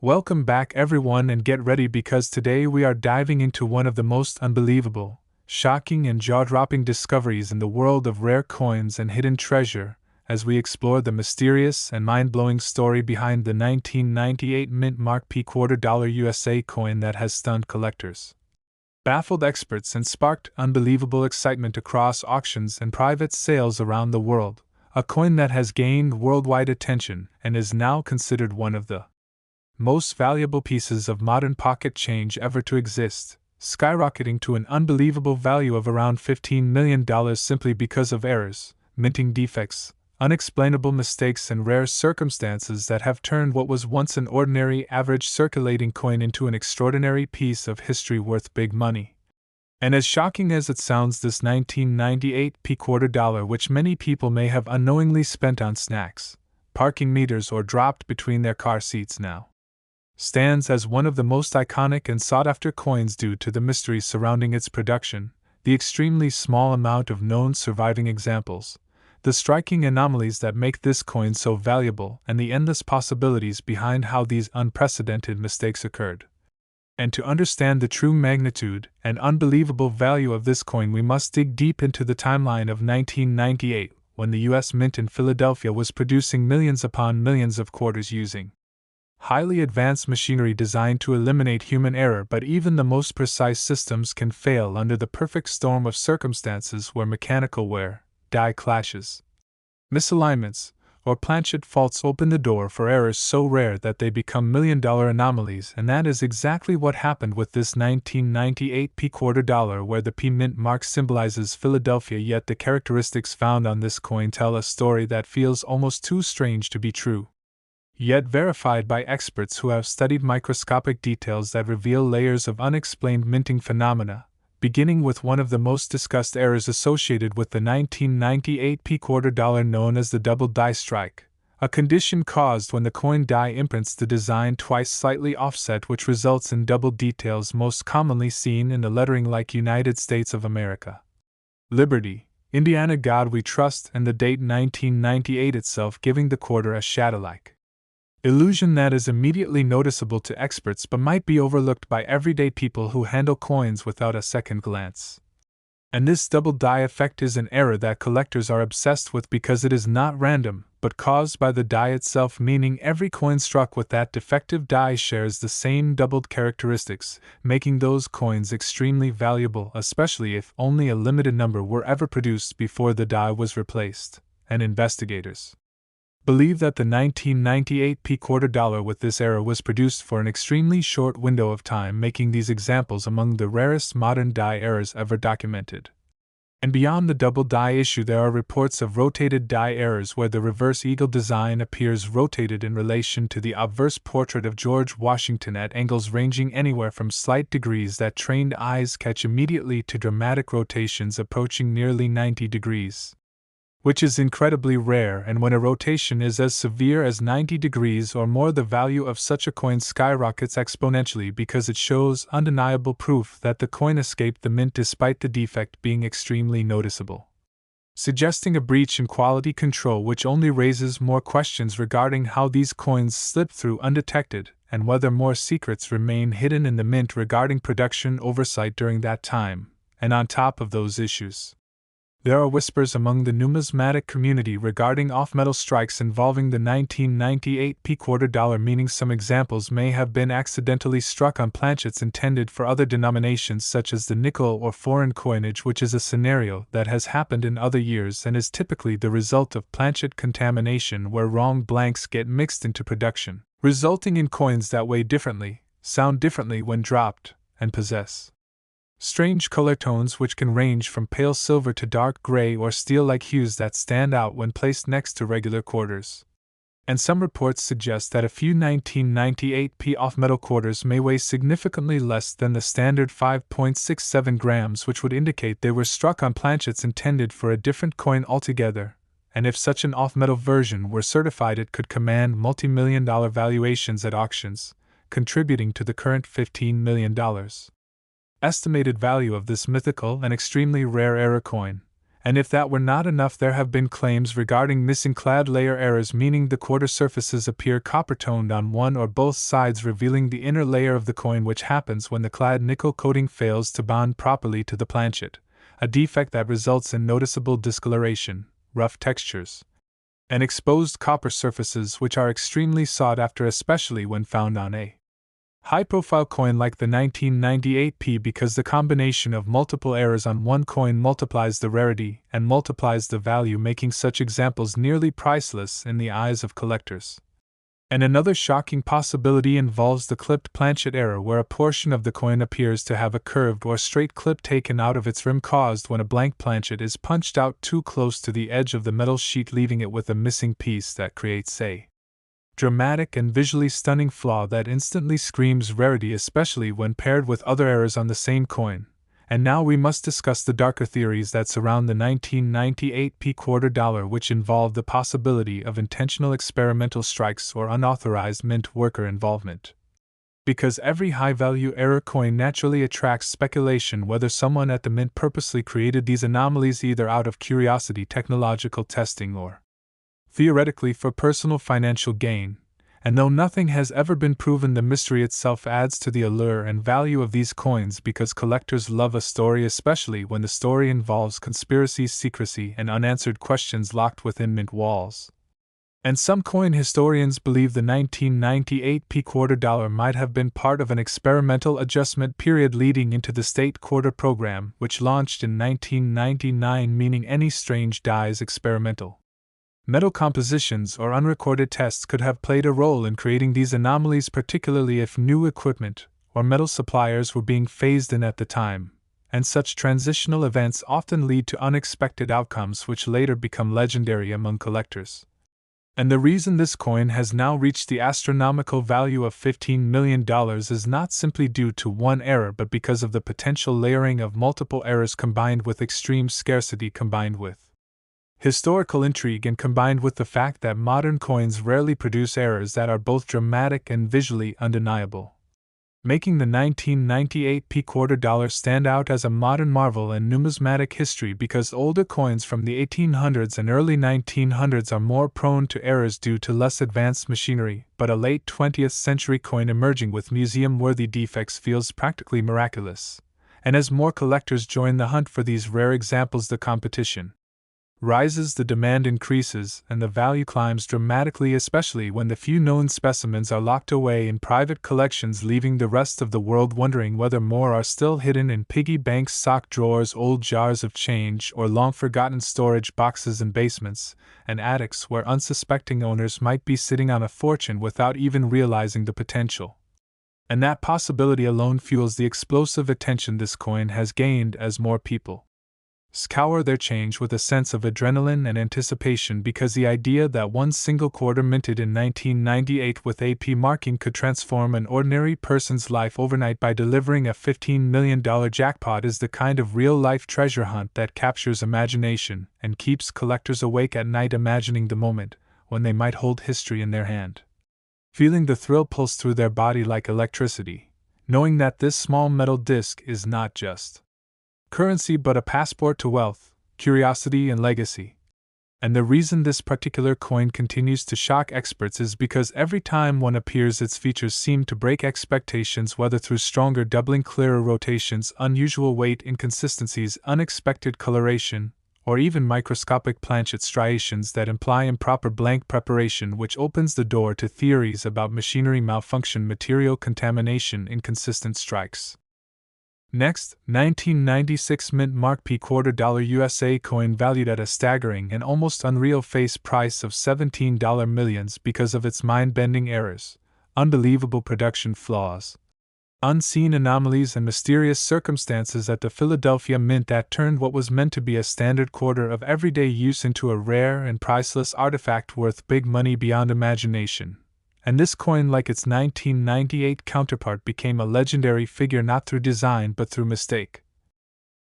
Welcome back, everyone, and get ready because today we are diving into one of the most unbelievable, shocking, and jaw dropping discoveries in the world of rare coins and hidden treasure as we explore the mysterious and mind blowing story behind the 1998 mint mark P $quarter USA coin that has stunned collectors, baffled experts, and sparked unbelievable excitement across auctions and private sales around the world. A coin that has gained worldwide attention and is now considered one of the most valuable pieces of modern pocket change ever to exist, skyrocketing to an unbelievable value of around $15 million simply because of errors, minting defects, unexplainable mistakes, and rare circumstances that have turned what was once an ordinary average circulating coin into an extraordinary piece of history worth big money. And as shocking as it sounds, this 1998 P $quarter, which many people may have unknowingly spent on snacks, parking meters, or dropped between their car seats now, stands as one of the most iconic and sought-after coins due to the mysteries surrounding its production, the extremely small amount of known surviving examples, the striking anomalies that make this coin so valuable, and the endless possibilities behind how these unprecedented mistakes occurred. And to understand the true magnitude and unbelievable value of this coin, we must dig deep into the timeline of 1998, when the U.S. Mint in Philadelphia was producing millions upon millions of quarters using highly advanced machinery designed to eliminate human error. But even the most precise systems can fail under the perfect storm of circumstances where mechanical wear, die clashes, misalignments, or planchet faults open the door for errors so rare that they become million-dollar anomalies. And that is exactly what happened with this 1998 P $quarter, where the P mint mark symbolizes Philadelphia, yet the characteristics found on this coin tell a story that feels almost too strange to be true, yet verified by experts who have studied microscopic details that reveal layers of unexplained minting phenomena, beginning with one of the most discussed errors associated with the 1998 P $quarter known as the double die strike, a condition caused when the coin die imprints the design twice slightly offset, which results in double details most commonly seen in the lettering like United States of America, Liberty, Indiana, God We Trust, and the date 1998 itself, giving the quarter a shadow-like illusion that is immediately noticeable to experts but might be overlooked by everyday people who handle coins without a second glance. And this double die effect is an error that collectors are obsessed with because it is not random, but caused by the die itself, meaning every coin struck with that defective die shares the same doubled characteristics, making those coins extremely valuable, especially if only a limited number were ever produced before the die was replaced. And investigators believe that the 1998 P $quarter with this error was produced for an extremely short window of time, making these examples among the rarest modern die errors ever documented. And beyond the double die issue, there are reports of rotated die errors where the reverse eagle design appears rotated in relation to the obverse portrait of George Washington at angles ranging anywhere from slight degrees that trained eyes catch immediately to dramatic rotations approaching nearly 90 degrees. Which is incredibly rare, and when a rotation is as severe as 90 degrees or more, the value of such a coin skyrockets exponentially because it shows undeniable proof that the coin escaped the mint despite the defect being extremely noticeable, suggesting a breach in quality control, which only raises more questions regarding how these coins slipped through undetected and whether more secrets remain hidden in the mint regarding production oversight during that time. And on top of those issues, there are whispers among the numismatic community regarding off-metal strikes involving the 1998 P $quarter, meaning some examples may have been accidentally struck on planchets intended for other denominations such as the nickel or foreign coinage, which is a scenario that has happened in other years and is typically the result of planchet contamination where wrong blanks get mixed into production, resulting in coins that weigh differently, sound differently when dropped, and possess strange color tones which can range from pale silver to dark gray or steel-like hues that stand out when placed next to regular quarters. And some reports suggest that a few 1998 P off-metal quarters may weigh significantly less than the standard 5.67 grams, which would indicate they were struck on planchets intended for a different coin altogether. And if such an off-metal version were certified, it could command multi-million-dollar valuations at auctions, contributing to the current $15 million estimated value of this mythical and extremely rare error coin. And if that were not enough, there have been claims regarding missing clad layer errors, meaning the quarter surfaces appear copper-toned on one or both sides, revealing the inner layer of the coin, which happens when the clad nickel coating fails to bond properly to the planchet, a defect that results in noticeable discoloration, rough textures, and exposed copper surfaces, which are extremely sought after, especially when found on a high-profile coin like the 1998P, because the combination of multiple errors on one coin multiplies the rarity and multiplies the value, making such examples nearly priceless in the eyes of collectors. And another shocking possibility involves the clipped planchet error, where a portion of the coin appears to have a curved or straight clip taken out of its rim, caused when a blank planchet is punched out too close to the edge of the metal sheet, leaving it with a missing piece that creates a dramatic and visually stunning flaw that instantly screams rarity, especially when paired with other errors on the same coin. And now we must discuss the darker theories that surround the 1998P quarter dollar, which involve the possibility of intentional experimental strikes or unauthorized mint worker involvement. Because every high-value error coin naturally attracts speculation whether someone at the mint purposely created these anomalies either out of curiosity, technological testing, or theoretically for personal financial gain. And though nothing has ever been proven, the mystery itself adds to the allure and value of these coins, because collectors love a story, especially when the story involves conspiracy, secrecy, and unanswered questions locked within mint walls. And some coin historians believe the 1998P quarter dollar might have been part of an experimental adjustment period leading into the state quarter program, which launched in 1999, meaning any strange dies, experimental metal compositions, or unrecorded tests could have played a role in creating these anomalies, particularly if new equipment or metal suppliers were being phased in at the time. And such transitional events often lead to unexpected outcomes which later become legendary among collectors. And the reason this coin has now reached the astronomical value of $15 million is not simply due to one error, but because of the potential layering of multiple errors combined with extreme scarcity, combined with historical intrigue, and combined with the fact that modern coins rarely produce errors that are both dramatic and visually undeniable, making the 1998P quarter dollar stand out as a modern marvel in numismatic history. Because older coins from the 1800s and early 1900s are more prone to errors due to less advanced machinery, but a late 20th century coin emerging with museum-worthy defects feels practically miraculous. And as more collectors join the hunt for these rare examples, the competition rises, the demand increases, and the value climbs dramatically, especially when the few known specimens are locked away in private collections, leaving the rest of the world wondering whether more are still hidden in piggy banks, sock drawers, old jars of change, or long-forgotten storage boxes in basements and attics where unsuspecting owners might be sitting on a fortune without even realizing the potential. And that possibility alone fuels the explosive attention this coin has gained as more people scour their change with a sense of adrenaline and anticipation, because the idea that one single quarter minted in 1998 with AP marking could transform an ordinary person's life overnight by delivering a $15 million jackpot is the kind of real-life treasure hunt that captures imagination and keeps collectors awake at night, imagining the moment when they might hold history in their hand, feeling the thrill pulse through their body like electricity, knowing that this small metal disc is not just currency but a passport to wealth, curiosity, and legacy. And the reason this particular coin continues to shock experts is because every time one appears, its features seem to break expectations, whether through stronger doubling, clearer rotations, unusual weight inconsistencies, unexpected coloration, or even microscopic planchet striations that imply improper blank preparation, which opens the door to theories about machinery malfunction, material contamination, inconsistent strikes. Next, 1996 Mint Mark P quarter dollar USA coin valued at a staggering and almost unreal face price of $17 millions because of its mind-bending errors, unbelievable production flaws, unseen anomalies, and mysterious circumstances at the Philadelphia Mint that turned what was meant to be a standard quarter of everyday use into a rare and priceless artifact worth big money beyond imagination. And this coin, like its 1998 counterpart, became a legendary figure not through design but through mistake,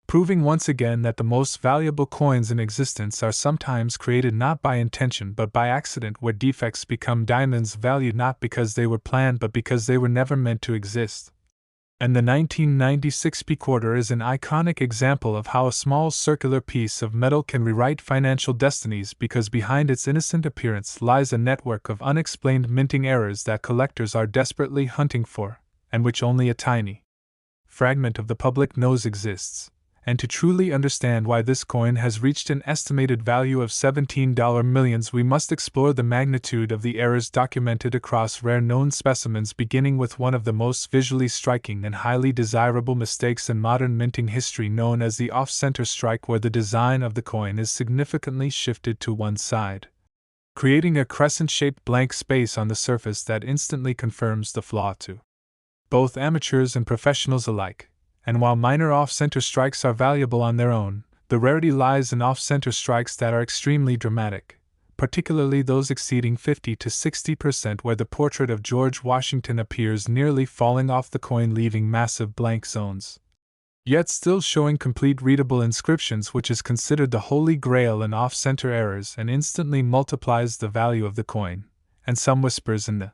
proving once again that the most valuable coins in existence are sometimes created not by intention but by accident, where defects become diamonds, valued not because they were planned but because they were never meant to exist. And the 1996 P quarter is an iconic example of how a small circular piece of metal can rewrite financial destinies, because behind its innocent appearance lies a network of unexplained minting errors that collectors are desperately hunting for, and which only a tiny fragment of the public knows exists. And to truly understand why this coin has reached an estimated value of $17 millions, we must explore the magnitude of the errors documented across rare known specimens, beginning with one of the most visually striking and highly desirable mistakes in modern minting history, known as the off-center strike, where the design of the coin is significantly shifted to one side, creating a crescent-shaped blank space on the surface that instantly confirms the flaw to both amateurs and professionals alike. And while minor off-center strikes are valuable on their own, the rarity lies in off-center strikes that are extremely dramatic, particularly those exceeding 50 to 60%, where the portrait of George Washington appears nearly falling off the coin, leaving massive blank zones, yet still showing complete readable inscriptions, which is considered the holy grail in off-center errors and instantly multiplies the value of the coin. And some whispers in the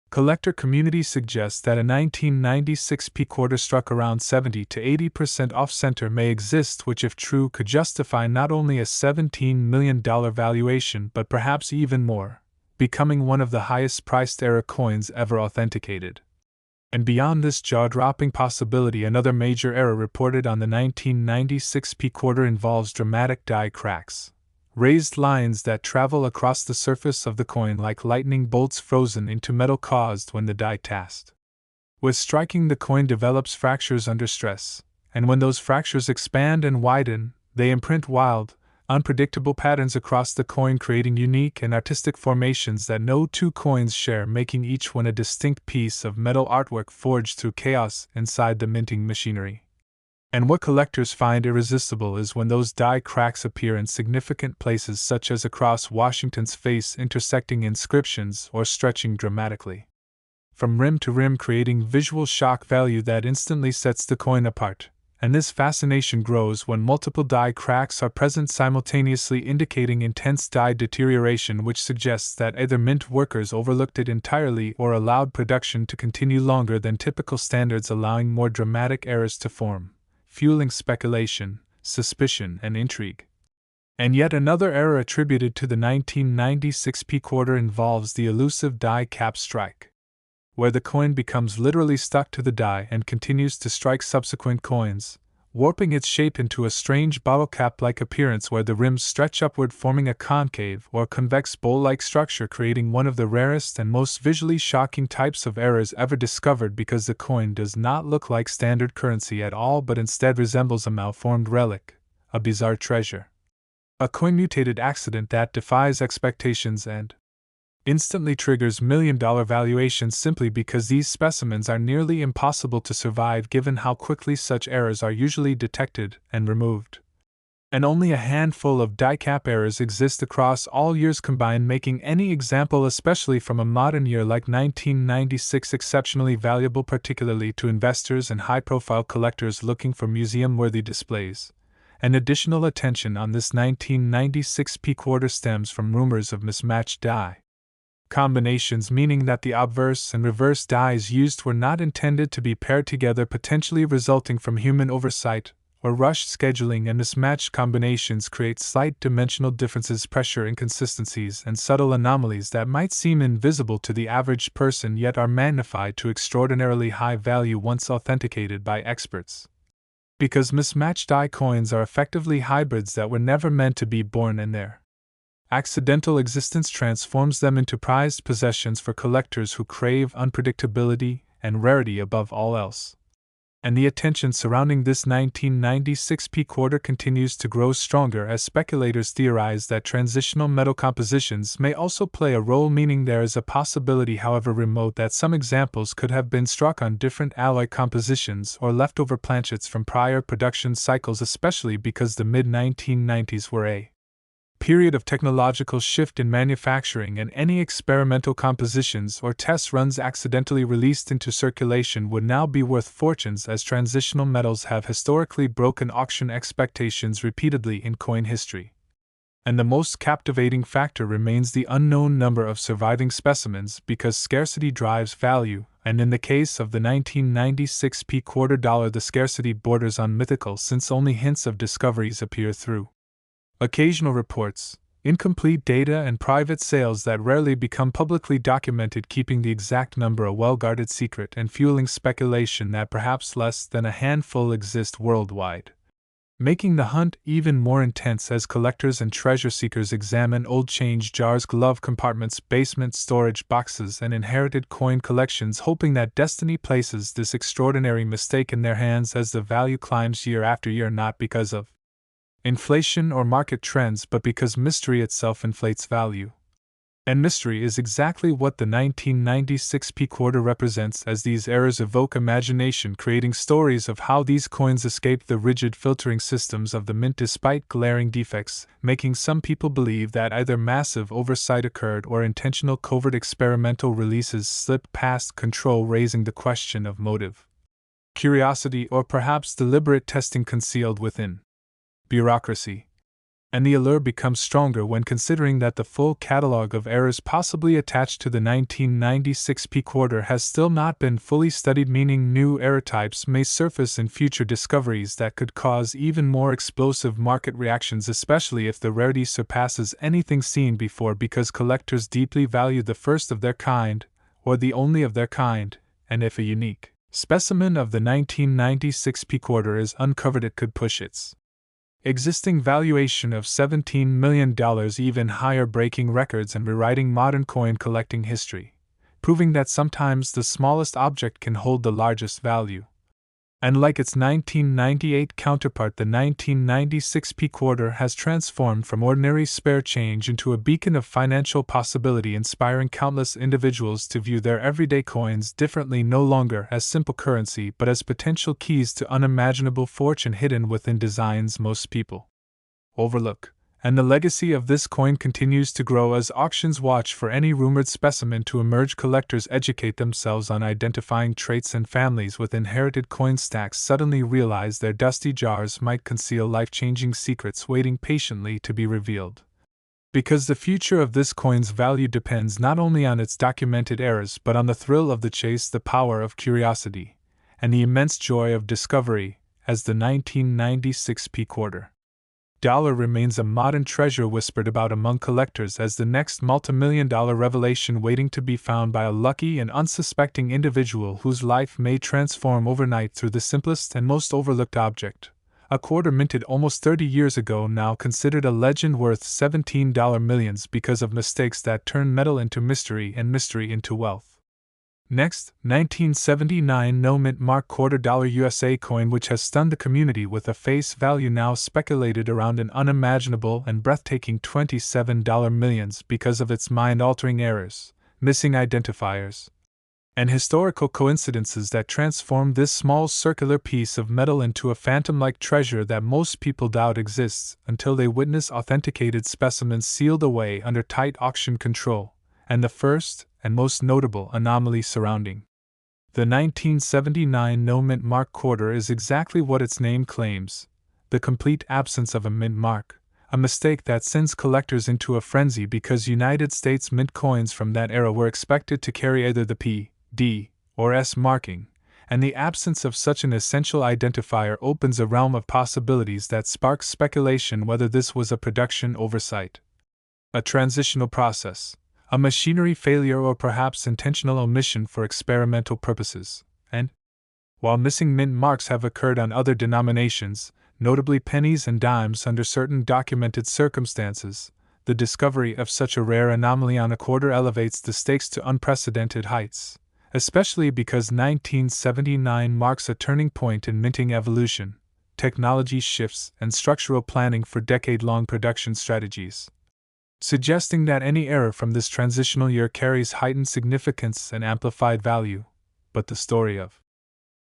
collector community suggest that a 1996 P quarter struck around 70 to 80% off-center may exist, which, if true, could justify not only a $17 million valuation but perhaps even more, becoming one of the highest-priced error coins ever authenticated. And beyond this jaw-dropping possibility, another major error reported on the 1996 P quarter involves dramatic die cracks, raised lines that travel across the surface of the coin like lightning bolts frozen into metal, caused when the die tasked with striking the coin develops fractures under stress, and when those fractures expand and widen, they imprint wild, unpredictable patterns across the coin, creating unique and artistic formations that no two coins share, making each one a distinct piece of metal artwork forged through chaos inside the minting machinery. And what collectors find irresistible is when those die cracks appear in significant places, such as across Washington's face, intersecting inscriptions or stretching dramatically from rim to rim, creating visual shock value that instantly sets the coin apart. And this fascination grows when multiple die cracks are present simultaneously, indicating intense die deterioration, which suggests that either mint workers overlooked it entirely or allowed production to continue longer than typical standards, allowing more dramatic errors to form, fueling speculation, suspicion, and intrigue. And yet another error attributed to the 1996 P quarter involves the elusive die cap strike, where the coin becomes literally stuck to the die and continues to strike subsequent coins, warping its shape into a strange bottle cap-like appearance where the rims stretch upward, forming a concave or convex bowl-like structure, creating one of the rarest and most visually shocking types of errors ever discovered, because the coin does not look like standard currency at all but instead resembles a malformed relic, a bizarre treasure, a coin-mutated accident that defies expectations and instantly triggers million-dollar valuations, simply because these specimens are nearly impossible to survive given how quickly such errors are usually detected and removed. And only a handful of die cap errors exist across all years combined, making any example, especially from a modern year like 1996, exceptionally valuable, particularly to investors and high-profile collectors looking for museum-worthy displays. And additional attention on this 1996 P quarter stems from rumors of mismatched die combinations, meaning that the obverse and reverse dies used were not intended to be paired together, potentially resulting from human oversight or rushed scheduling. And mismatched combinations create slight dimensional differences, pressure inconsistencies, and subtle anomalies that might seem invisible to the average person yet are magnified to extraordinarily high value once authenticated by experts. Because mismatched die coins are effectively hybrids that were never meant to be born, and their accidental existence transforms them into prized possessions for collectors who crave unpredictability and rarity above all else. And the attention surrounding this 1996 P quarter continues to grow stronger as speculators theorize that transitional metal compositions may also play a role, meaning there is a possibility, however remote, that some examples could have been struck on different alloy compositions or leftover planchets from prior production cycles, especially because the mid-1990s were a period of technological shift in manufacturing, and any experimental compositions or test runs accidentally released into circulation would now be worth fortunes, as transitional metals have historically broken auction expectations repeatedly in coin history. And the most captivating factor remains the unknown number of surviving specimens, because scarcity drives value, and in the case of the 1996 p quarter dollar, the scarcity borders on mythical since only hints of discoveries appear through occasional reports, incomplete data, and private sales that rarely become publicly documented, keeping the exact number a well-guarded secret and fueling speculation that perhaps less than a handful exist worldwide, making the hunt even more intense as collectors and treasure seekers examine old change jars, glove compartments, basement storage boxes, and inherited coin collections, hoping that destiny places this extraordinary mistake in their hands as the value climbs year after year, not because of inflation or market trends, but because mystery itself inflates value. And mystery is exactly what the 1996 p quarter represents, as these errors evoke imagination, creating stories of how these coins escaped the rigid filtering systems of the mint despite glaring defects, making some people believe that either massive oversight occurred or intentional covert experimental releases slipped past control, raising the question of motive, curiosity, or perhaps deliberate testing concealed within bureaucracy. And the allure becomes stronger when considering that the full catalog of errors possibly attached to the 1996 p quarter has still not been fully studied, meaning new error types may surface in future discoveries that could cause even more explosive market reactions, especially if the rarity surpasses anything seen before, because collectors deeply value the first of their kind, or the only of their kind, and if a unique specimen of the 1996 p quarter is uncovered, it could push its existing valuation of $17 million even higher, breaking records and rewriting modern coin collecting history, proving that sometimes the smallest object can hold the largest value. And like its 1998 counterpart, the 1996 p quarter has transformed from ordinary spare change into a beacon of financial possibility, inspiring countless individuals to view their everyday coins differently, no longer as simple currency but as potential keys to unimaginable fortune hidden within designs most people overlook. And the legacy of this coin continues to grow as auctions watch for any rumored specimen to emerge. Collectors educate themselves on identifying traits, and families with inherited coin stacks suddenly realize their dusty jars might conceal life-changing secrets waiting patiently to be revealed. Because the future of this coin's value depends not only on its documented errors but on the thrill of the chase, the power of curiosity, and the immense joy of discovery, as the 1996 p quarter dollar remains a modern treasure whispered about among collectors as the next multimillion-dollar revelation waiting to be found by a lucky and unsuspecting individual whose life may transform overnight through the simplest and most overlooked object. A quarter minted almost 30 years ago, now considered a legend worth $17 millions because of mistakes that turn metal into mystery and mystery into wealth. Next, 1979 no-mint mark quarter dollar USA coin, which has stunned the community with a face value now speculated around an unimaginable and breathtaking $27 millions because of its mind-altering errors, missing identifiers, and historical coincidences that transform this small circular piece of metal into a phantom-like treasure that most people doubt exists until they witness authenticated specimens sealed away under tight auction control. And the first and most notable anomaly surrounding the 1979 no-mint mark quarter is exactly what its name claims: the complete absence of a mint mark, a mistake that sends collectors into a frenzy because United States mint coins from that era were expected to carry either the P, D, or S marking, and the absence of such an essential identifier opens a realm of possibilities that sparks speculation whether this was a production oversight, a transitional process, a machinery failure, or perhaps intentional omission for experimental purposes. And while missing mint marks have occurred on other denominations, notably pennies and dimes, under certain documented circumstances, the discovery of such a rare anomaly on a quarter elevates the stakes to unprecedented heights, especially because 1979 marks a turning point in minting evolution, technology shifts, and structural planning for decade-long production strategies, suggesting that any error from this transitional year carries heightened significance and amplified value. But the story of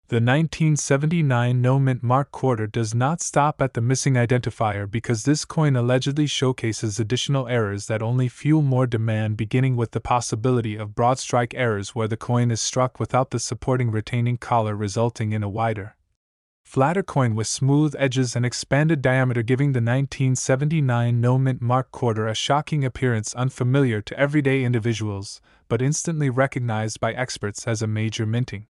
the 1979 no-mint mark quarter does not stop at the missing identifier, because this coin allegedly showcases additional errors that only fuel more demand, beginning with the possibility of broadstrike errors where the coin is struck without the supporting retaining collar, resulting in a wider flatter coin with smooth edges and expanded diameter, giving the 1979 no-mint mark quarter a shocking appearance unfamiliar to everyday individuals, but instantly recognized by experts as a major minting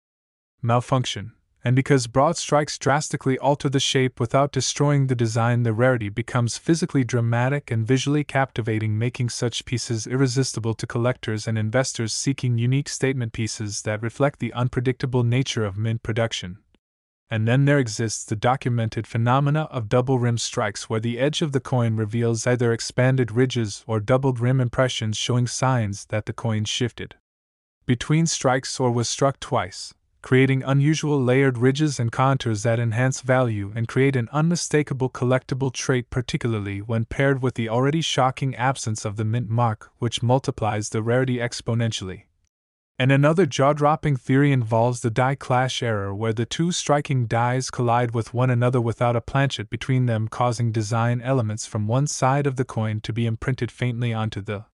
malfunction. And because broadstrikes drastically alter the shape without destroying the design, the rarity becomes physically dramatic and visually captivating, making such pieces irresistible to collectors and investors seeking unique statement pieces that reflect the unpredictable nature of mint production. And then there exists the documented phenomena of double rim strikes, where the edge of the coin reveals either expanded ridges or doubled rim impressions, showing signs that the coin shifted between strikes or was struck twice, creating unusual layered ridges and contours that enhance value and create an unmistakable collectible trait, particularly when paired with the already shocking absence of the mint mark, which multiplies the rarity exponentially. And another jaw-dropping theory involves the die clash error, where the two striking dies collide with one another without a planchet between them, causing design elements from one side of the coin to be imprinted faintly onto the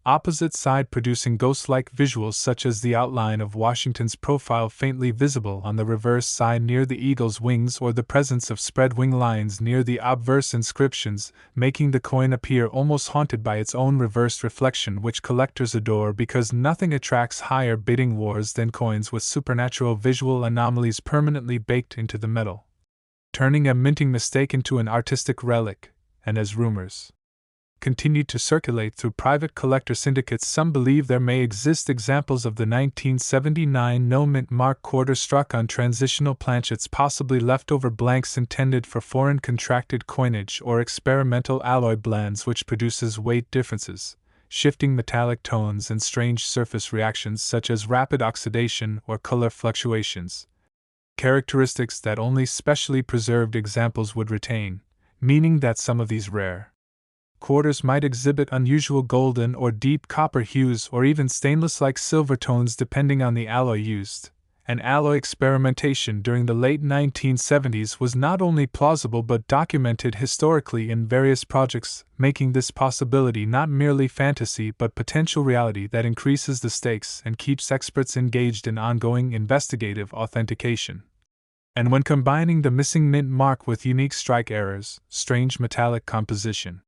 opposite side, producing ghost-like visuals such as the outline of Washington's profile faintly visible on the reverse side near the eagle's wings, or the presence of spread wing lines near the obverse inscriptions, making the coin appear almost haunted by its own reversed reflection, which collectors adore because nothing attracts higher bidding wars than coins with supernatural visual anomalies permanently baked into the metal, turning a minting mistake into an artistic relic. And as rumors continue to circulate through private collector syndicates, some believe there may exist examples of the 1979 no-mint mark quarter struck on transitional planchets, possibly leftover blanks intended for foreign contracted coinage, or experimental alloy blends which produces weight differences, shifting metallic tones, and strange surface reactions such as rapid oxidation or color fluctuations, characteristics that only specially preserved examples would retain, meaning that some of these rare quarters might exhibit unusual golden or deep copper hues, or even stainless-like silver tones depending on the alloy used. And alloy experimentation during the late 1970s was not only plausible but documented historically in various projects, making this possibility not merely fantasy but potential reality that increases the stakes and keeps experts engaged in ongoing investigative authentication. And when combining the missing mint mark with unique strike errors, strange metallic composition,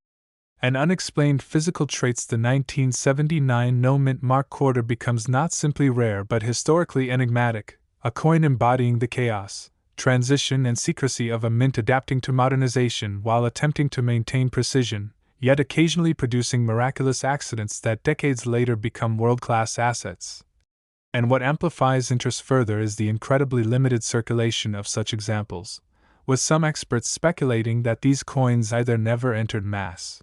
and unexplained physical traits, the 1979 no-mint mark quarter becomes not simply rare but historically enigmatic, a coin embodying the chaos, transition, and secrecy of a mint adapting to modernization while attempting to maintain precision, yet occasionally producing miraculous accidents that decades later become world-class assets. And what amplifies interest further is the incredibly limited circulation of such examples, with some experts speculating that these coins either never entered mass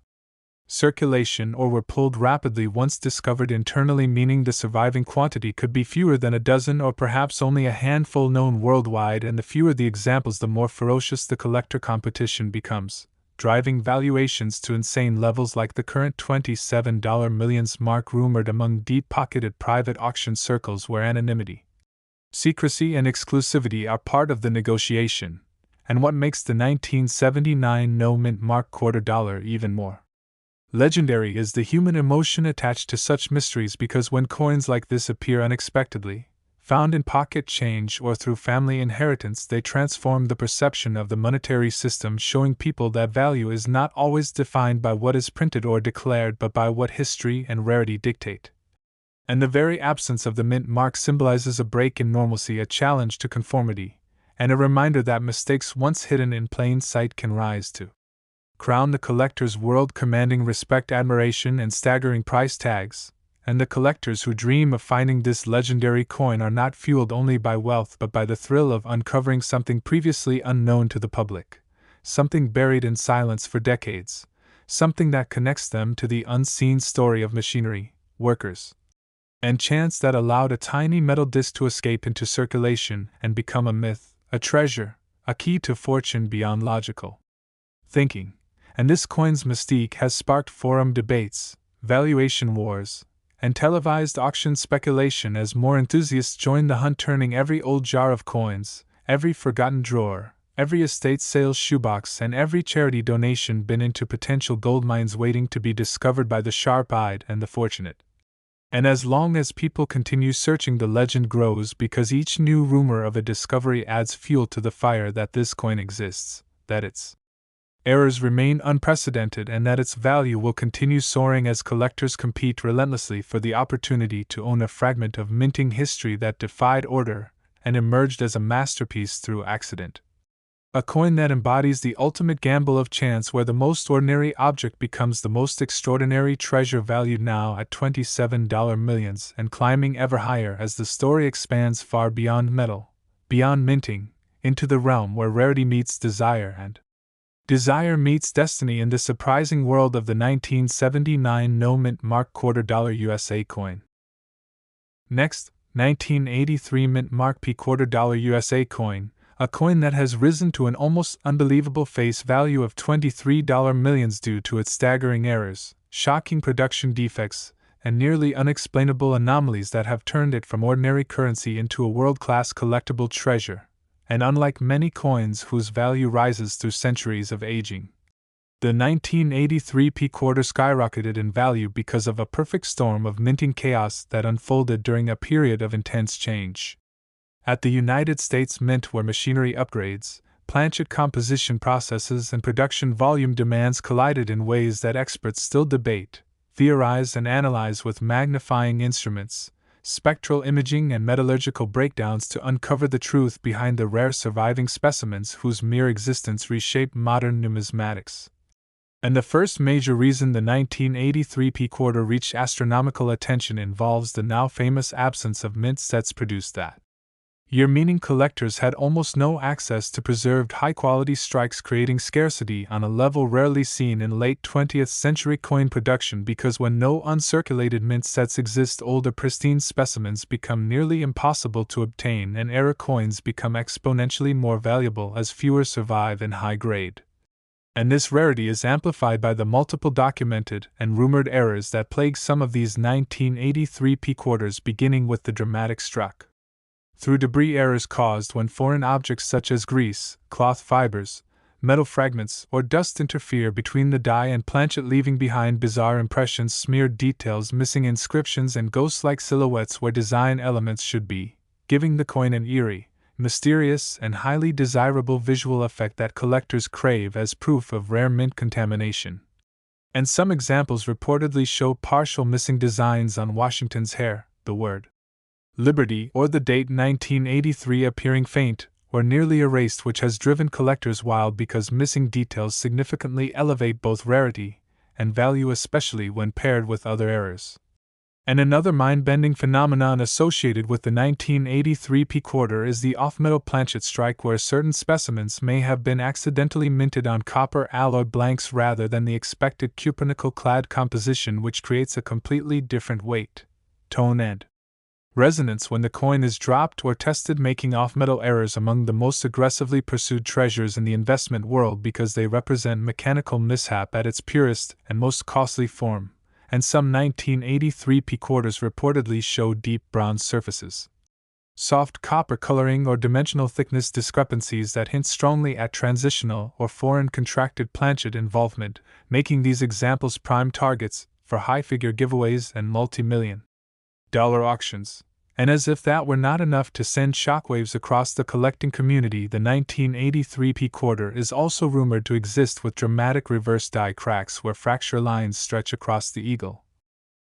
circulation or were pulled rapidly once discovered internally, meaning the surviving quantity could be fewer than a dozen or perhaps only a handful known worldwide. And the fewer the examples, the more ferocious the collector competition becomes, driving valuations to insane levels like the current $27 millions mark rumored among deep-pocketed private auction circles, where anonymity, secrecy, and exclusivity are part of the negotiation. And what makes the 1979 no-mint mark quarter dollar even more legendary is the human emotion attached to such mysteries, because when coins like this appear unexpectedly, found in pocket change or through family inheritance, they transform the perception of the monetary system, showing people that value is not always defined by what is printed or declared but by what history and rarity dictate. And the very absence of the mint mark symbolizes a break in normalcy, a challenge to conformity, and a reminder that mistakes once hidden in plain sight can rise to crown the collector's world, commanding respect, admiration, and staggering price tags. And the collectors who dream of finding this legendary coin are not fueled only by wealth but by the thrill of uncovering something previously unknown to the public, something buried in silence for decades, something that connects them to the unseen story of machinery, workers, and chance that allowed a tiny metal disc to escape into circulation and become a myth, a treasure, a key to fortune beyond logical thinking. And this coin's mystique has sparked forum debates, valuation wars, and televised auction speculation as more enthusiasts join the hunt, turning every old jar of coins, every forgotten drawer, every estate sales shoebox, and every charity donation bin into potential gold mines waiting to be discovered by the sharp-eyed and the fortunate. And as long as people continue searching, the legend grows because each new rumor of a discovery adds fuel to the fire that this coin exists, that its errors remain unprecedented, and that its value will continue soaring as collectors compete relentlessly for the opportunity to own a fragment of minting history that defied order and emerged as a masterpiece through accident. A coin that embodies the ultimate gamble of chance, where the most ordinary object becomes the most extraordinary treasure, valued now at $27 millions and climbing ever higher as the story expands far beyond metal, beyond minting, into the realm where rarity meets desire and desire meets destiny in the surprising world of the 1979 no-mint mark $quarter USA coin. Next, 1983 mint mark P $quarter USA coin, a coin that has risen to an almost unbelievable face value of $23 millions due to its staggering errors, shocking production defects, and nearly unexplainable anomalies that have turned it from ordinary currency into a world-class collectible treasure. And unlike many coins whose value rises through centuries of aging, the 1983 P quarter skyrocketed in value because of a perfect storm of minting chaos that unfolded during a period of intense change. At the United States Mint, where machinery upgrades, planchet composition processes, and production volume demands collided in ways that experts still debate, theorize, and analyze with magnifying instruments, spectral imaging, and metallurgical breakdowns to uncover the truth behind the rare surviving specimens whose mere existence reshaped modern numismatics. And the first major reason the 1983 P quarter reached astronomical attention involves the now famous absence of mint sets produced that year, meaning collectors had almost no access to preserved high-quality strikes, creating scarcity on a level rarely seen in late 20th century coin production, because when no uncirculated mint sets exist, older pristine specimens become nearly impossible to obtain, and error coins become exponentially more valuable as fewer survive in high grade. And this rarity is amplified by the multiple documented and rumored errors that plague some of these 1983 P quarters, beginning with the dramatic struck through debris errors caused when foreign objects such as grease, cloth fibers, metal fragments, or dust interfere between the die and planchet, leaving behind bizarre impressions, smeared details, missing inscriptions, and ghost-like silhouettes where design elements should be, giving the coin an eerie, mysterious, and highly desirable visual effect that collectors crave as proof of rare mint contamination. And some examples reportedly show partial missing designs on Washington's hair, the word Liberty or the date 1983 appearing faint or nearly erased, which has driven collectors wild because missing details significantly elevate both rarity and value, especially when paired with other errors. And another mind-bending phenomenon associated with the 1983 P quarter is the off-metal planchet strike, where certain specimens may have been accidentally minted on copper alloy blanks rather than the expected cuprinnickel-clad composition, which creates a completely different weight, tone, and resonance when the coin is dropped or tested, making off-metal errors among the most aggressively pursued treasures in the investment world because they represent mechanical mishap at its purest and most costly form. And some 1983 P quarters reportedly show deep bronze surfaces, soft copper coloring, or dimensional thickness discrepancies that hint strongly at transitional or foreign contracted planchet involvement, making these examples prime targets for high-figure giveaways and multi-million-dollar auctions. And as if that were not enough to send shockwaves across the collecting community, the 1983 P quarter is also rumored to exist with dramatic reverse die cracks where fracture lines stretch across the eagle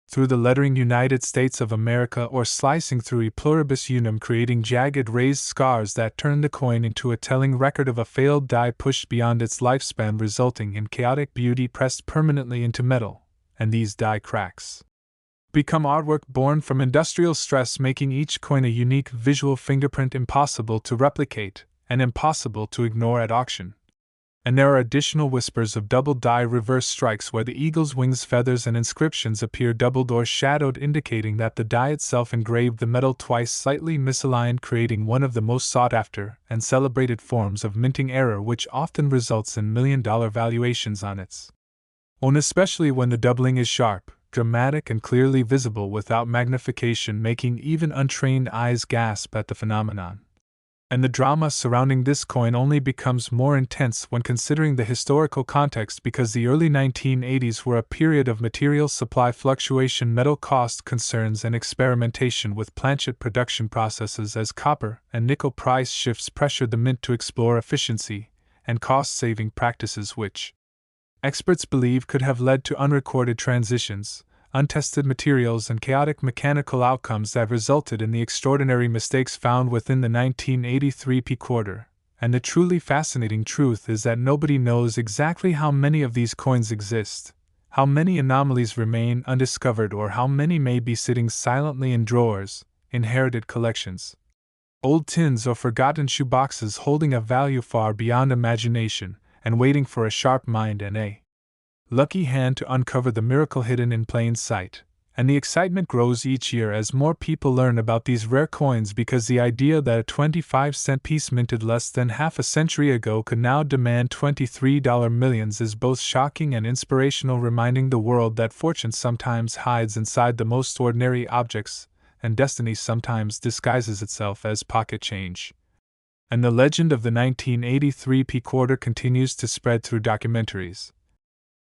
through the lettering United States of America, or slicing through E pluribus unum, creating jagged raised scars that turn the coin into a telling record of a failed die pushed beyond its lifespan, resulting in chaotic beauty pressed permanently into metal. And these die cracks become artwork born from industrial stress, making each coin a unique visual fingerprint impossible to replicate and impossible to ignore at auction. And there are additional whispers of double die reverse strikes where the eagle's wings, feathers, and inscriptions appear doubled or shadowed, indicating that the die itself engraved the metal twice, slightly misaligned, creating one of the most sought-after and celebrated forms of minting error, which often results in million-dollar valuations on its own, especially when the doubling is sharp, dramatic, and clearly visible without magnification, making even untrained eyes gasp at the phenomenon. And the drama surrounding this coin only becomes more intense when considering the historical context, because the early 1980s were a period of material supply fluctuation, metal cost concerns, and experimentation with planchet production processes as copper and nickel price shifts pressured the mint to explore efficiency and cost-saving practices which experts believe could have led to unrecorded transitions, untested materials, and chaotic mechanical outcomes that resulted in the extraordinary mistakes found within the 1983 P quarter. And the truly fascinating truth is that nobody knows exactly how many of these coins exist, how many anomalies remain undiscovered, or how many may be sitting silently in drawers, inherited collections, old tins, or forgotten shoeboxes holding a value far beyond imagination, and waiting for a sharp mind and a lucky hand to uncover the miracle hidden in plain sight. And the excitement grows each year as more people learn about these rare coins, because the idea that a 25-cent piece minted less than half a century ago could now demand $23 millions is both shocking and inspirational, reminding the world that fortune sometimes hides inside the most ordinary objects, and destiny sometimes disguises itself as pocket change. And the legend of the 1983 P quarter continues to spread through documentaries,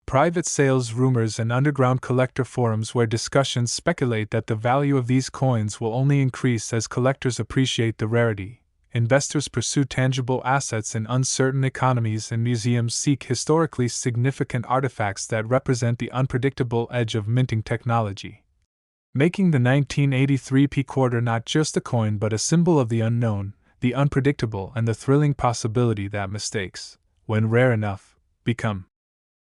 private sales rumors, and underground collector forums where discussions speculate that the value of these coins will only increase as collectors appreciate the rarity, investors pursue tangible assets in uncertain economies, and museums seek historically significant artifacts that represent the unpredictable edge of minting technology, making the 1983 P quarter not just a coin but a symbol of the unknown, the unpredictable, and the thrilling possibility that mistakes, when rare enough, become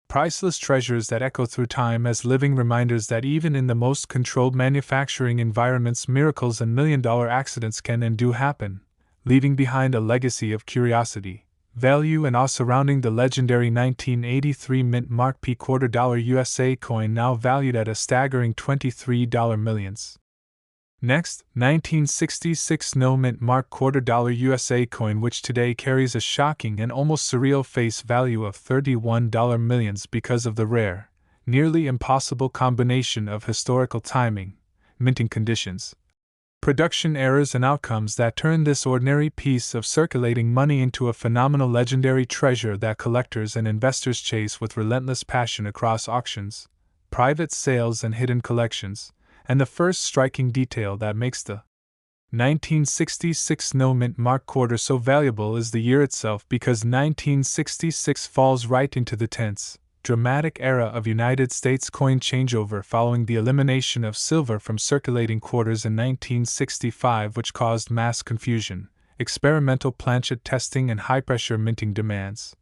priceless treasures that echo through time as living reminders that even in the most controlled manufacturing environments, miracles and million-dollar accidents can and do happen, leaving behind a legacy of curiosity, value, and awe surrounding the legendary 1983 mint mark P quarter dollar USA coin, now valued at a staggering $23 millions. Next, 1966 no mint mark quarter dollar USA coin, which today carries a shocking and almost surreal face value of $31 millions because of the rare, nearly impossible combination of historical timing, minting conditions, production errors, and outcomes that turn this ordinary piece of circulating money into a phenomenal legendary treasure that collectors and investors chase with relentless passion across auctions, private sales, and hidden collections. And the first striking detail that makes the 1966 no mint mark quarter so valuable is the year itself, because 1966 falls right into the tense, dramatic era of United States coin changeover following the elimination of silver from circulating quarters in 1965, which caused mass confusion, experimental planchet testing, and high-pressure minting demands,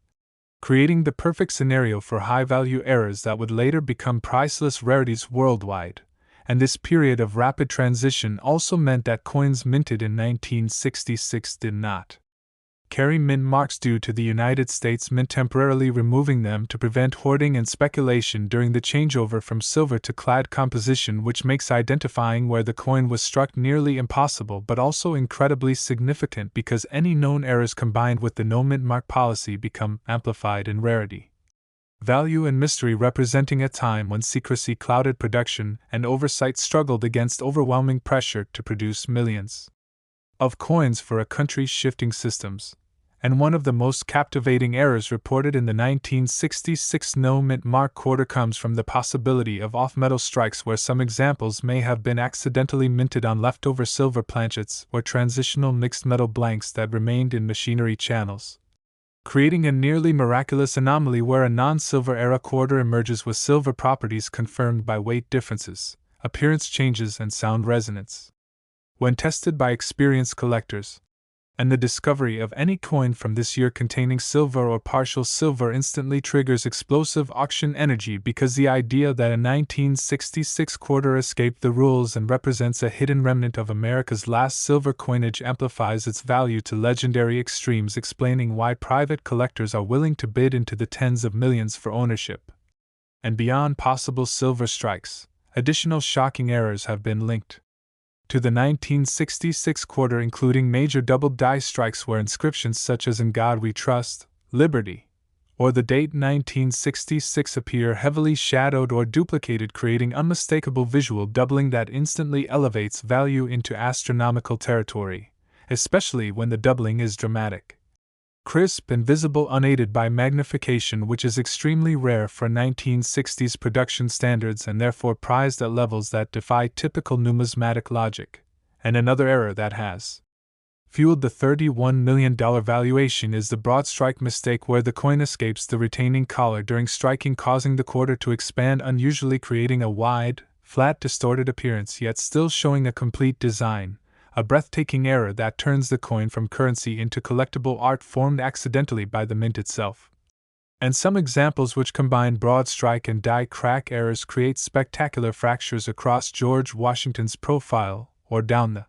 creating the perfect scenario for high-value errors that would later become priceless rarities worldwide. And this period of rapid transition also meant that coins minted in 1966 did not carry mint marks due to the United States Mint temporarily removing them to prevent hoarding and speculation during the changeover from silver to clad composition, which makes identifying where the coin was struck nearly impossible but also incredibly significant, because any known errors combined with the no mint mark policy become amplified in rarity, value, and mystery, representing a time when secrecy clouded production and oversight struggled against overwhelming pressure to produce millions of coins for a country's shifting systems. And one of the most captivating errors reported in the 1966 no mint mark quarter comes from the possibility of off-metal strikes, where some examples may have been accidentally minted on leftover silver planchets or transitional mixed metal blanks that remained in machinery channels, creating a nearly miraculous anomaly where a non-silver era quarter emerges with silver properties confirmed by weight differences, appearance changes, and sound resonance. When tested by experienced collectors, and the discovery of any coin from this year containing silver or partial silver instantly triggers explosive auction energy, because the idea that a 1966 quarter escaped the rules and represents a hidden remnant of America's last silver coinage amplifies its value to legendary extremes, explaining why private collectors are willing to bid into the tens of millions for ownership. And beyond possible silver strikes, additional shocking errors have been linked to the 1966 quarter, including major double die strikes where inscriptions such as "In God We Trust," "Liberty," or the date 1966 appear heavily shadowed or duplicated, creating unmistakable visual doubling that instantly elevates value into astronomical territory. especially when the doubling is dramatic. Crisp and visible unaided by magnification, which is extremely rare for 1960s production standards and therefore prized at levels that defy typical numismatic logic. And another error that has fueled the $31 million valuation is the broadstrike mistake, where the coin escapes the retaining collar during striking, causing the quarter to expand unusually, creating a wide, flat, distorted appearance yet still showing a complete design, a breathtaking error that turns the coin from currency into collectible art formed accidentally by the mint itself. And some examples which combine broadstrike and die crack errors create spectacular fractures across George Washington's profile, or down the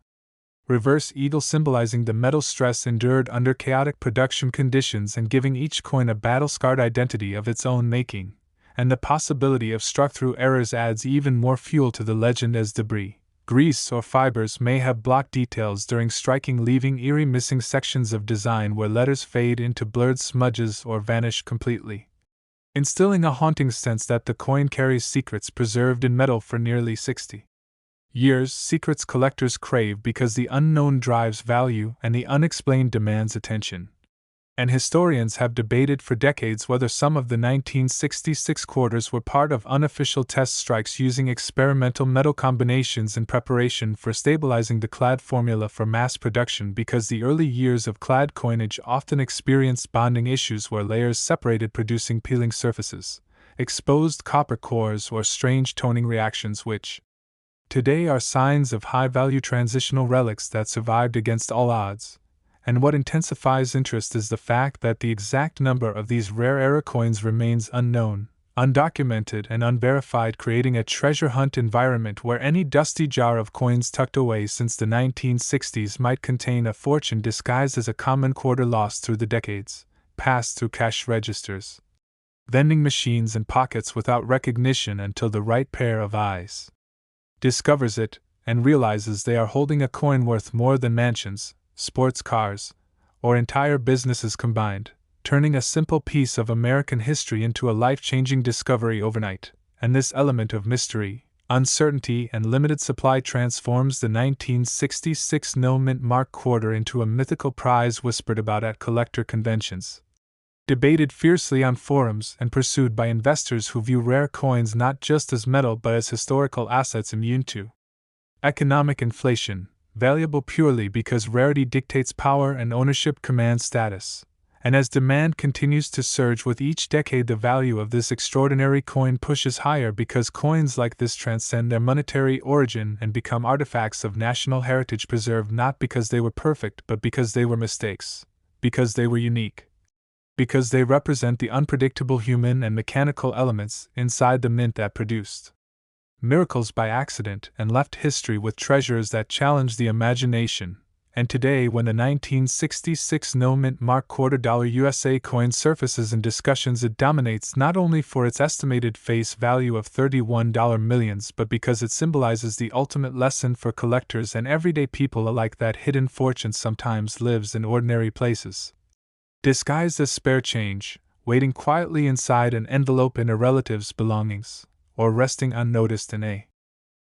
reverse eagle, symbolizing the metal stress endured under chaotic production conditions and giving each coin a battle-scarred identity of its own making. And the possibility of struck-through errors adds even more fuel to the legend, as debris, grease, or fibers may have blocked details during striking, leaving eerie missing sections of design where letters fade into blurred smudges or vanish completely, instilling a haunting sense that the coin carries secrets preserved in metal for nearly 60 years, secrets collectors crave because the unknown drives value and the unexplained demands attention. And historians have debated for decades whether some of the 1966 quarters were part of unofficial test strikes using experimental metal combinations in preparation for stabilizing the clad formula for mass production, because the early years of clad coinage often experienced bonding issues where layers separated, producing peeling surfaces, exposed copper cores, or strange toning reactions which today are signs of high-value transitional relics that survived against all odds. And what intensifies interest is the fact that the exact number of these rare era coins remains unknown, undocumented, and unverified, creating a treasure hunt environment where any dusty jar of coins tucked away since the 1960s might contain a fortune disguised as a common quarter lost through the decades, passed through cash registers, vending machines, and pockets without recognition until the right pair of eyes discovers it and realizes they are holding a coin worth more than mansions, sports cars, or entire businesses combined, turning a simple piece of American history into a life-changing discovery overnight. And this element of mystery, uncertainty, and limited supply transforms the 1966 no-mint mark quarter into a mythical prize whispered about at collector conventions, debated fiercely on forums, and pursued by investors who view rare coins not just as metal but as historical assets immune to economic inflation, valuable purely because rarity dictates power and ownership commands status. And as demand continues to surge with each decade, the value of this extraordinary coin pushes higher, because coins like this transcend their monetary origin and become artifacts of national heritage, preserved not because they were perfect but because they were mistakes, because they were unique, because they represent the unpredictable human and mechanical elements inside the mint that produced miracles by accident and left history with treasures that challenge the imagination. And today, when the 1966 no-mint mark $quarter USA coin surfaces in discussions, it dominates not only for its estimated face value of $31 millions, but because it symbolizes the ultimate lesson for collectors and everyday people alike, that hidden fortune sometimes lives in ordinary places, disguised as spare change, waiting quietly inside an envelope in a relative's belongings, or resting unnoticed in a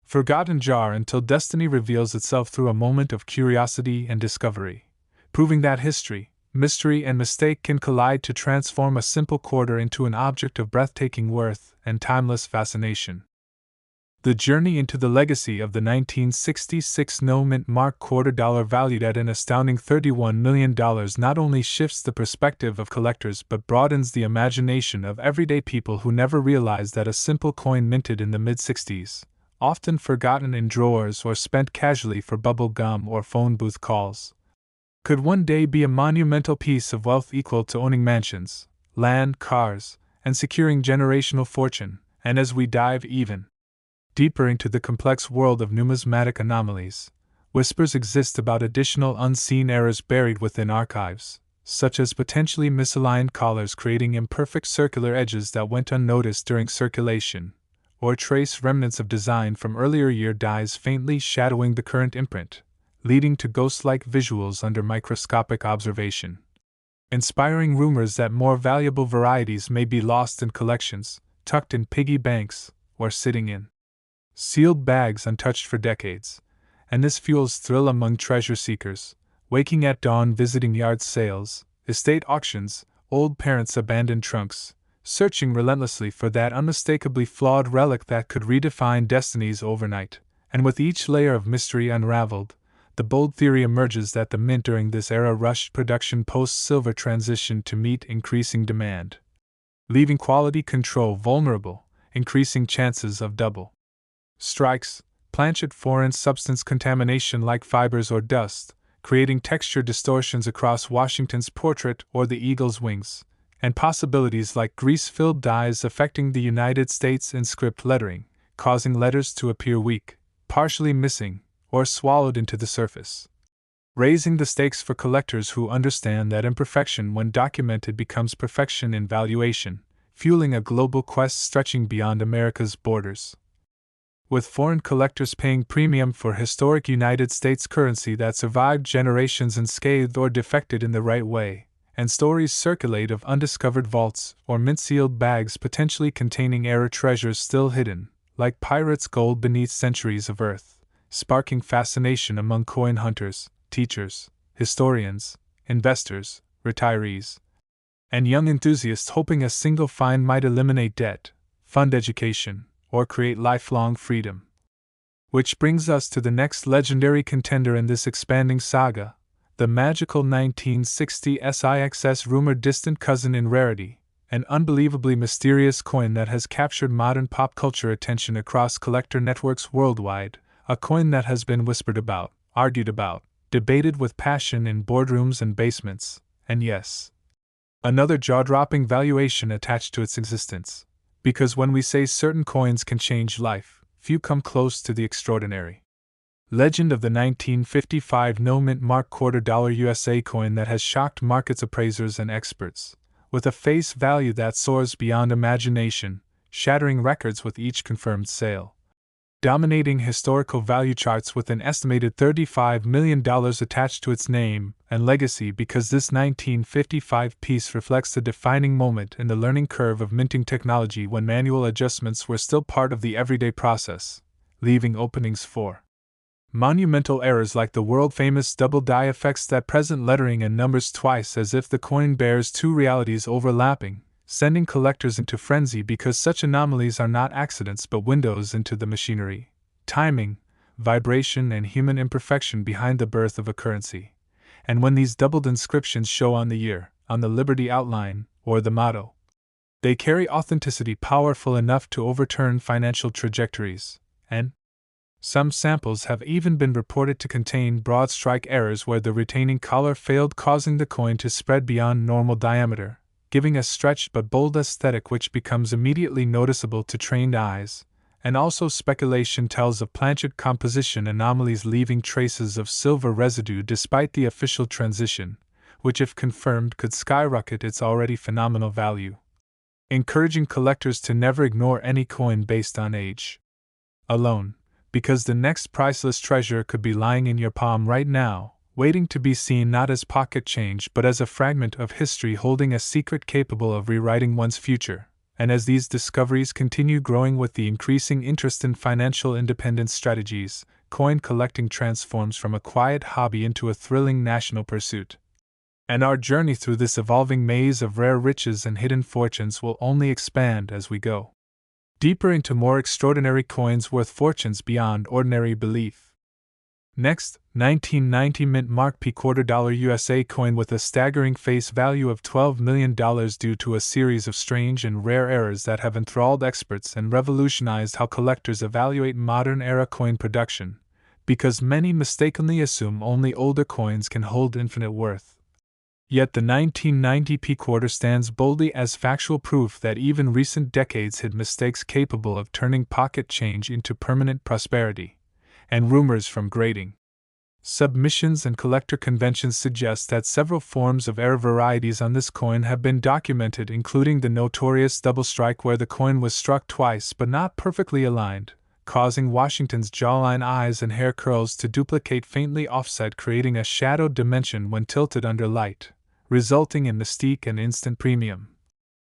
forgotten jar until destiny reveals itself through a moment of curiosity and discovery, proving that history, mystery, and mistake can collide to transform a simple quarter into an object of breathtaking worth and timeless fascination. The journey into the legacy of the 1966 no-mint mark $quarter, valued at an astounding $31 million, not only shifts the perspective of collectors but broadens the imagination of everyday people who never realized that a simple coin minted in the mid-60s, often forgotten in drawers or spent casually for bubble gum or phone booth calls, could one day be a monumental piece of wealth equal to owning mansions, land, cars, and securing generational fortune. And as we dive even deeper into the complex world of numismatic anomalies, whispers exist about additional unseen errors buried within archives, such as potentially misaligned collars creating imperfect circular edges that went unnoticed during circulation, or trace remnants of design from earlier year dies faintly shadowing the current imprint, leading to ghost-like visuals under microscopic observation. Inspiring rumors that more valuable varieties may be lost in collections, tucked in piggy banks, or sitting in sealed bags untouched for decades. And this fuels thrill among treasure seekers, waking at dawn visiting yard sales, estate auctions, old parents' abandoned trunks, searching relentlessly for that unmistakably flawed relic that could redefine destinies overnight, and with each layer of mystery unraveled, the bold theory emerges that the mint during this era rushed production post-silver transition to meet increasing demand, leaving quality control vulnerable, increasing chances of double strikes, planchet foreign substance contamination like fibers or dust, creating texture distortions across Washington's portrait or the eagle's wings, and possibilities like grease-filled dyes affecting the United States inscript lettering, causing letters to appear weak, partially missing, or swallowed into the surface. Raising the stakes for collectors who understand that imperfection when documented becomes perfection in valuation, fueling a global quest stretching beyond America's borders. With foreign collectors paying premium for historic United States currency that survived generations unscathed or defected in the right way, and stories circulate of undiscovered vaults or mint-sealed bags potentially containing era treasures still hidden, like pirates' gold beneath centuries of earth, sparking fascination among coin hunters, teachers, historians, investors, retirees, and young enthusiasts hoping a single find might eliminate debt, fund education, or create lifelong freedom. Which brings us to the next legendary contender in this expanding saga, the magical 1960 SIXS rumored distant cousin in rarity, an unbelievably mysterious coin that has captured modern pop culture attention across collector networks worldwide, a coin that has been whispered about, argued about, debated with passion in boardrooms and basements, and yes, another jaw-dropping valuation attached to its existence. Because when we say certain coins can change life, few come close to the extraordinary. Legend of the 1955 no-mint mark $quarter USA coin that has shocked markets appraisers and experts, with a face value that soars beyond imagination, shattering records with each confirmed sale. Dominating historical value charts with an estimated $35 million attached to its name and legacy because this 1955 piece reflects the defining moment in the learning curve of minting technology when manual adjustments were still part of the everyday process, leaving openings for monumental errors like the world-famous double die effects that present lettering and numbers twice as if the coin bears two realities overlapping, sending collectors into frenzy because such anomalies are not accidents but windows into the machinery, timing, vibration, and human imperfection behind the birth of a currency. And when these doubled inscriptions show on the year, on the Liberty outline, or the motto, they carry authenticity powerful enough to overturn financial trajectories, and some samples have even been reported to contain broad strike errors where the retaining collar failed, causing the coin to spread beyond normal diameter, giving a stretched but bold aesthetic which becomes immediately noticeable to trained eyes, and also speculation tells of planchet composition anomalies leaving traces of silver residue despite the official transition, which if confirmed could skyrocket its already phenomenal value. Encouraging collectors to never ignore any coin based on age alone, because the next priceless treasure could be lying in your palm right now, waiting to be seen not as pocket change but as a fragment of history holding a secret capable of rewriting one's future. And as these discoveries continue growing with the increasing interest in financial independence strategies, coin collecting transforms from a quiet hobby into a thrilling national pursuit. And our journey through this evolving maze of rare riches and hidden fortunes will only expand as we go deeper into more extraordinary coins worth fortunes beyond ordinary belief. Next, 1990 mint mark P $quarter USA coin with a staggering face value of $12 million due to a series of strange and rare errors that have enthralled experts and revolutionized how collectors evaluate modern-era coin production, because many mistakenly assume only older coins can hold infinite worth. Yet the 1990 P quarter stands boldly as factual proof that even recent decades hid mistakes capable of turning pocket change into permanent prosperity, and rumors from grading submissions and collector conventions suggest that several forms of error varieties on this coin have been documented, including the notorious double strike where the coin was struck twice but not perfectly aligned, causing Washington's jawline, eyes, and hair curls to duplicate faintly offset, creating a shadowed dimension when tilted under light, resulting in mystique and instant premium.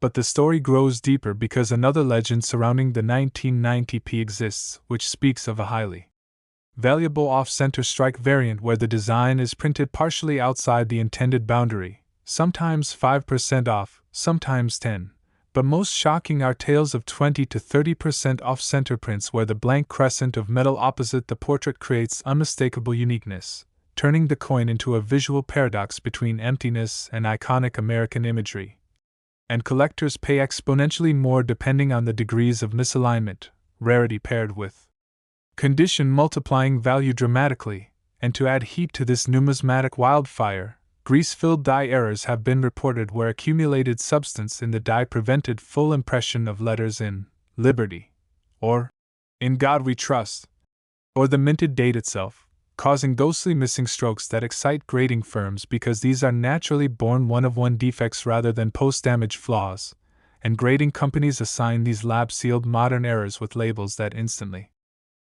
But the story grows deeper because another legend surrounding the 1990 P exists, which speaks of a highly valuable off-center strike variant where the design is printed partially outside the intended boundary, sometimes 5% off, sometimes 10%. But most shocking are tales of 20 to 30% off-center prints where the blank crescent of metal opposite the portrait creates unmistakable uniqueness, turning the coin into a visual paradox between emptiness and iconic American imagery. And collectors pay exponentially more depending on the degrees of misalignment, rarity paired with condition multiplying value dramatically, and to add heat to this numismatic wildfire, grease-filled die errors have been reported where accumulated substance in the die prevented full impression of letters in Liberty, or In God We Trust, or the minted date itself, causing ghostly missing strokes that excite grading firms because these are naturally born one-of-one defects rather than post-damage flaws, and grading companies assign these lab-sealed modern errors with labels that instantly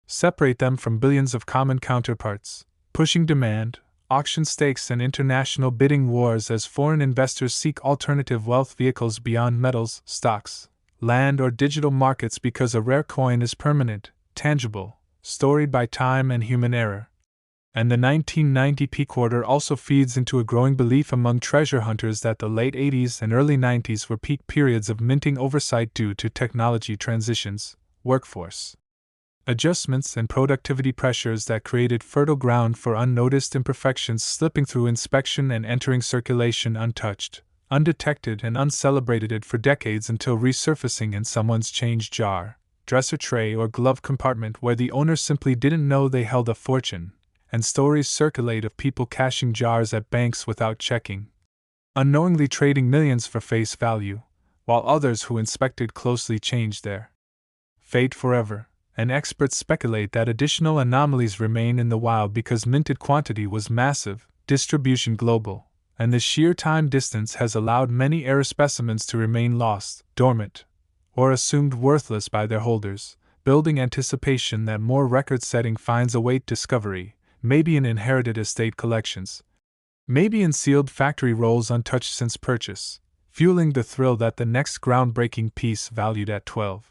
separate them from billions of common counterparts, pushing demand, auction stakes, and international bidding wars as foreign investors seek alternative wealth vehicles beyond metals, stocks, land, or digital markets because a rare coin is permanent, tangible, storied by time and human error. And the 1990 peak order also feeds into a growing belief among treasure hunters that the late 80s and early 90s were peak periods of minting oversight due to technology transitions, workforce adjustments, and productivity pressures that created fertile ground for unnoticed imperfections slipping through inspection and entering circulation untouched, undetected, and uncelebrated for decades until resurfacing in someone's change jar, dresser tray, or glove compartment where the owner simply didn't know they held a fortune. And stories circulate of people cashing jars at banks without checking, unknowingly trading millions for face value, while others who inspected closely changed their fate forever. And experts speculate that additional anomalies remain in the wild because minted quantity was massive, distribution global, and the sheer time distance has allowed many error specimens to remain lost, dormant, or assumed worthless by their holders, building anticipation that more record-setting finds await discovery, maybe in inherited estate collections, maybe in sealed factory rolls untouched since purchase, fueling the thrill that the next groundbreaking piece valued at $12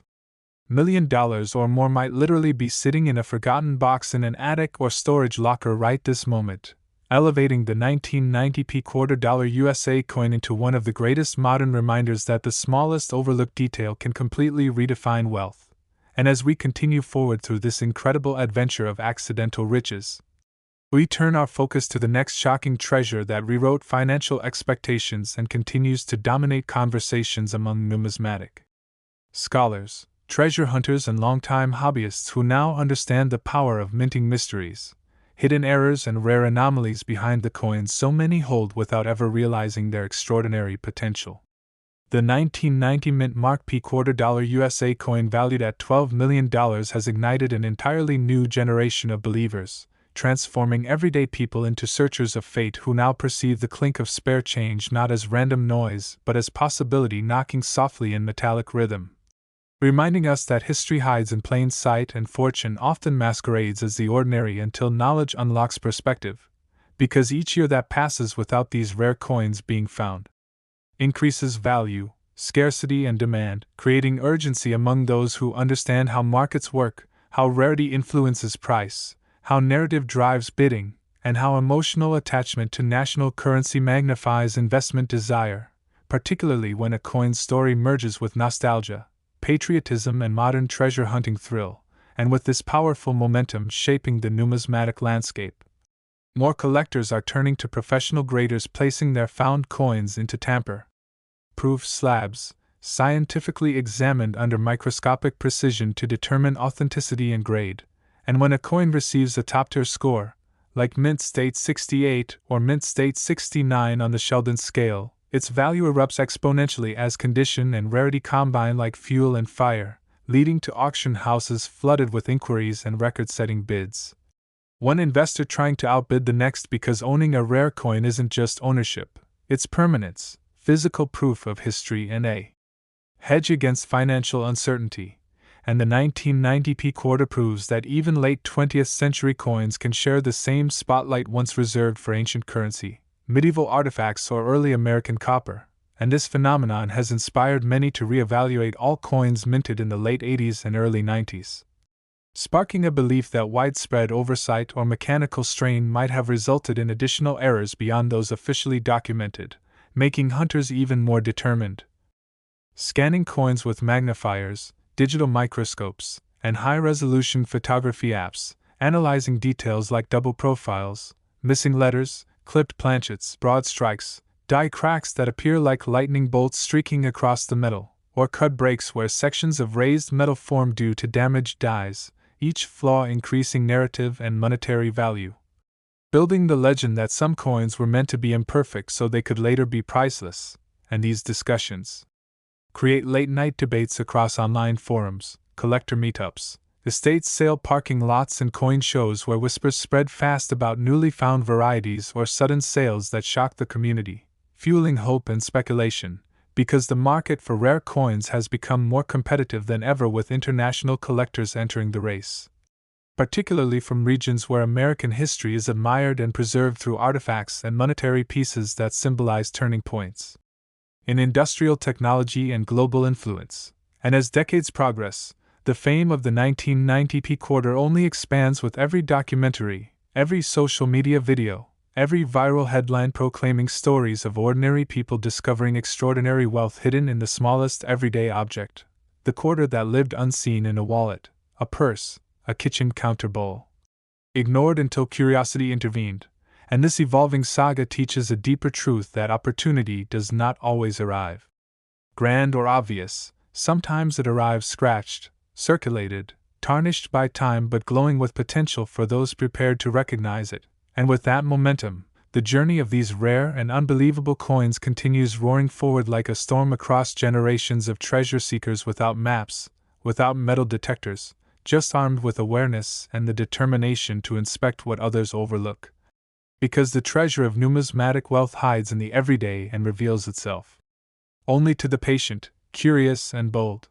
million or more might literally be sitting in a forgotten box in an attic or storage locker right this moment, elevating the 1990 $250 USA coin into one of the greatest modern reminders that the smallest overlooked detail can completely redefine wealth. And as we continue forward through this incredible adventure of accidental riches, we turn our focus to the next shocking treasure that rewrote financial expectations and continues to dominate conversations among numismatic scholars, treasure hunters, and longtime hobbyists who now understand the power of minting mysteries, hidden errors, and rare anomalies behind the coins so many hold without ever realizing their extraordinary potential. The 1990 mint mark $250 USA coin valued at $12 million has ignited an entirely new generation of believers, transforming everyday people into searchers of fate who now perceive the clink of spare change not as random noise but as possibility knocking softly in metallic rhythm, reminding us that history hides in plain sight and fortune often masquerades as the ordinary until knowledge unlocks perspective, because each year that passes without these rare coins being found increases value, scarcity, and demand, creating urgency among those who understand how markets work, how rarity influences price, how narrative drives bidding, and how emotional attachment to national currency magnifies investment desire, particularly when a coin's story merges with nostalgia, patriotism, and modern treasure hunting thrill, and with this powerful momentum shaping the numismatic landscape, more collectors are turning to professional graders, placing their found coins into tamper-proof slabs, scientifically examined under microscopic precision to determine authenticity and grade. And when a coin receives a top-tier score, like Mint State 68 or Mint State 69 on the Sheldon scale, its value erupts exponentially as condition and rarity combine like fuel and fire, leading to auction houses flooded with inquiries and record-setting bids. One investor trying to outbid the next because owning a rare coin isn't just ownership, it's permanence, physical proof of history, and a hedge against financial uncertainty. And the 1990 peak order proves that even late 20th century coins can share the same spotlight once reserved for ancient currency, medieval artifacts, or early American copper, and this phenomenon has inspired many to reevaluate all coins minted in the late 80s and early 90s. sparking a belief that widespread oversight or mechanical strain might have resulted in additional errors beyond those officially documented, making hunters even more determined. Scanning coins with magnifiers, digital microscopes, and high-resolution photography apps, analyzing details like double profiles, missing letters, clipped planchets, broad strikes, die cracks that appear like lightning bolts streaking across the metal, or cut breaks where sections of raised metal form due to damaged dies, each flaw increasing narrative and monetary value. Building the legend that some coins were meant to be imperfect so they could later be priceless, and these discussions create late-night debates across online forums, collector meetups, estate sale parking lots, and coin shows where whispers spread fast about newly found varieties or sudden sales that shock the community, fueling hope and speculation, because the market for rare coins has become more competitive than ever with international collectors entering the race, particularly from regions where American history is admired and preserved through artifacts and monetary pieces that symbolize turning points in industrial technology and global influence. And as decades progress, the fame of the 1990 P quarter only expands with every documentary, every social media video, every viral headline proclaiming stories of ordinary people discovering extraordinary wealth hidden in the smallest everyday object, the quarter that lived unseen in a wallet, a purse, a kitchen counter bowl. Ignored until curiosity intervened, and this evolving saga teaches a deeper truth that opportunity does not always arrive grand or obvious. Sometimes it arrives scratched, circulated, tarnished by time but glowing with potential for those prepared to recognize it. And with that momentum, the journey of these rare and unbelievable coins continues roaring forward like a storm across generations of treasure seekers without maps, without metal detectors, just armed with awareness and the determination to inspect what others overlook. Because the treasure of numismatic wealth hides in the everyday and reveals itself only to the patient, curious, and bold.